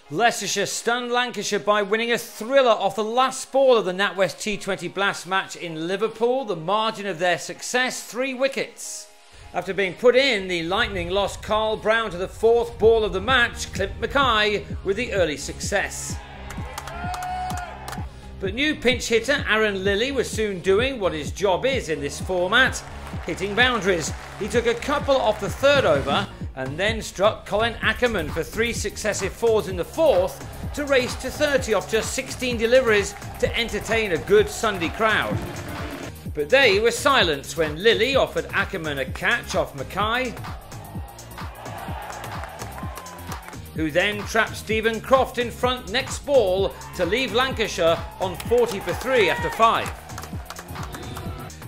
Leicestershire stunned Lancashire by winning a thriller off the last ball of the NatWest T20 Blast match in Liverpool. The margin of their success, 3 wickets. After being put in, the Lightning lost Carl Brown to the 4th ball of the match, Clint Mackay with the early success. But new pinch hitter Aaron Lilly was soon doing what his job is in this format, hitting boundaries. He took a couple off the 3rd over and then struck Colin Ackerman for 3 successive 4s in the 4th to race to 30 off just 16 deliveries to entertain a good Sunday crowd. But they were silenced when Lilly offered Ackerman a catch off Mackay, who then trapped Stephen Croft in front next ball to leave Lancashire on 40 for 3 after 5.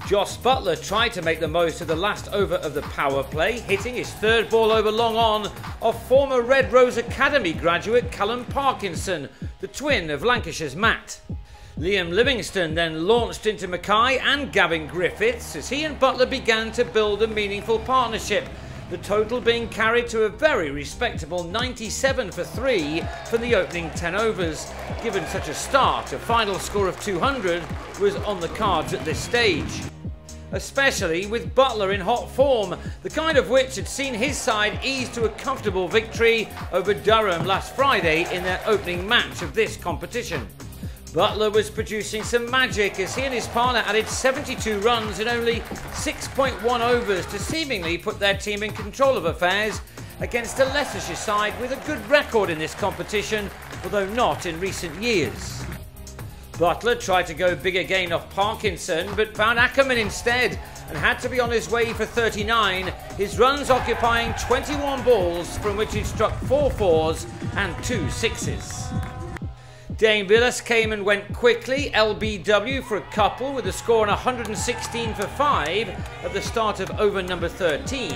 Jos Buttler tried to make the most of the last over of the power play, hitting his 3rd ball over long on off former Red Rose Academy graduate Callum Parkinson, the twin of Lancashire's Matt. Liam Livingstone then launched into Mackay and Gavin Griffiths as he and Buttler began to build a meaningful partnership, the total being carried to a very respectable 97 for 3 from the opening 10 overs. Given such a start, a final score of 200 was on the cards at this stage. Especially with Buttler in hot form, the kind of which had seen his side ease to a comfortable victory over Durham last Friday in their opening match of this competition. Buttler was producing some magic as he and his partner added 72 runs in only 6.1 overs to seemingly put their team in control of affairs against a Leicestershire side with a good record in this competition, although not in recent years. Buttler tried to go big again off Parkinson but found Ackerman instead and had to be on his way for 39, his runs occupying 21 balls from which he struck 4 4s and 2 6s. Dane Willis came and went quickly, LBW for a couple with a score on 116 for 5 at the start of over number 13.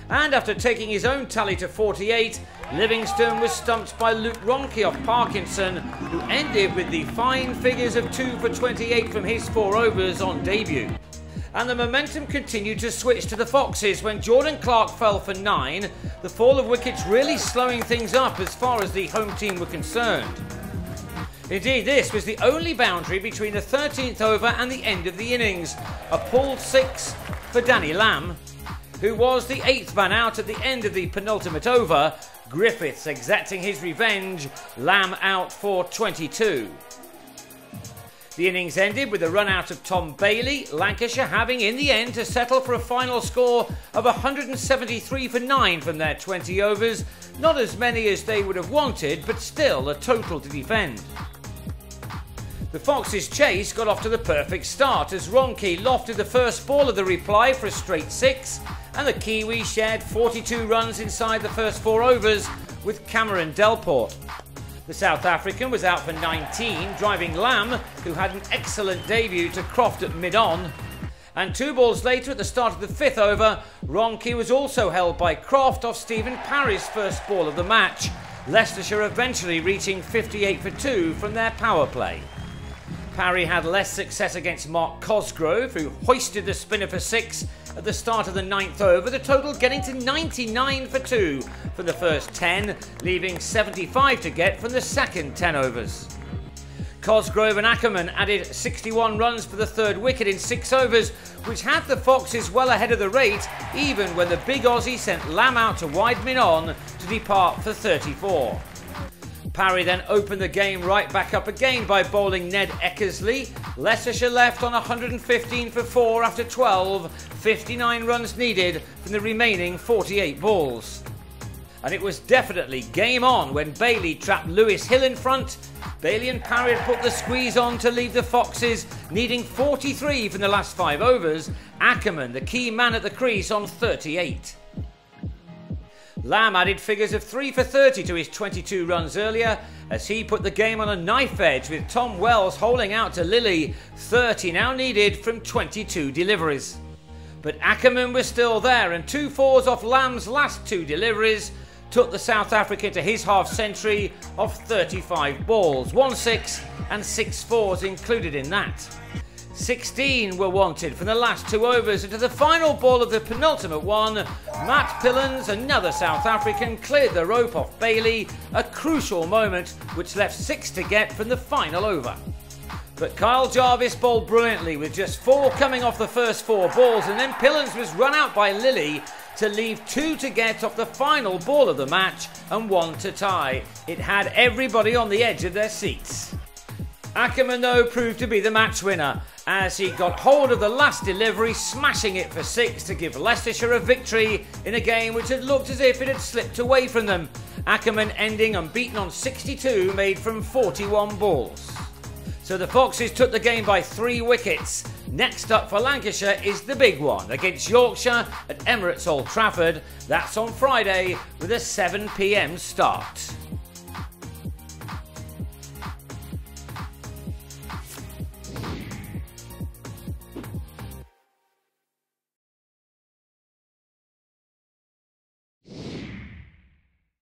And after taking his own tally to 48, Livingstone was stumped by Luke Ronke off Parkinson, who ended with the fine figures of 2 for 28 from his 4 overs on debut. And the momentum continued to switch to the Foxes when Jordan Clark fell for 9, the fall of wickets really slowing things up as far as the home team were concerned. Indeed, this was the only boundary between the 13th over and the end of the innings, a pulled 6 for Danny Lamb, who was the 8th man out at the end of the penultimate over, Griffiths exacting his revenge, Lamb out for 22. The innings ended with a run out of Tom Bailey, Lancashire having in the end to settle for a final score of 173 for 9 from their 20 overs, not as many as they would have wanted, but still a total to defend. The Foxes' chase got off to the perfect start as Ronke lofted the first ball of the reply for a straight 6, and the Kiwi shared 42 runs inside the first 4 overs with Cameron Delport. The South African was out for 19, driving Lamb, who had an excellent debut, to Croft at mid-on. And 2 balls later at the start of the 5th over, Ronke was also held by Croft off Stephen Parry's first ball of the match, Leicestershire eventually reaching 58 for 2 from their power play. Parry had less success against Mark Cosgrove, who hoisted the spinner for 6 at the start of the 9th over, the total getting to 99 for 2 from the first 10, leaving 75 to get from the second 10 overs. Cosgrove and Ackerman added 61 runs for the 3rd wicket in 6 overs, which had the Foxes well ahead of the rate, even when the big Aussie sent Lamb out to wide mid-on to depart for 34. Parry then opened the game right back up again by bowling Ned Eckersley. Leicestershire left on 115 for 4 after 12, 59 runs needed from the remaining 48 balls. And it was definitely game on when Bailey trapped Lewis Hill in front. Bailey and Parry had put the squeeze on to leave the Foxes needing 43 from the last 5 overs. Ackerman, the key man at the crease, on 38. Lamb added figures of 3 for 30 to his 22 runs earlier as he put the game on a knife edge with Tom Wells holding out to Lilly, 30 now needed from 22 deliveries. But Ackerman was still there and 2 4s off Lamb's last 2 deliveries took the South African to his half-century of 35 balls, 1 6 and 6 4s included in that. 16 were wanted from the last 2 overs, and to the final ball of the penultimate one, Matt Pillans, another South African, cleared the rope off Bailey, a crucial moment which left 6 to get from the final over. But Kyle Jarvis bowled brilliantly with just 4 coming off the first 4 balls, and then Pillans was run out by Lilly to leave 2 to get off the final ball of the match and 1 to tie. It had everybody on the edge of their seats. Ackerman though proved to be the match winner as he got hold of the last delivery, smashing it for 6 to give Leicestershire a victory in a game which had looked as if it had slipped away from them. Ackerman ending unbeaten on 62 made from 41 balls. So the Foxes took the game by 3 wickets. Next up for Lancashire is the big one against Yorkshire at Emirates Old Trafford. That's on Friday with a 7 p.m. start.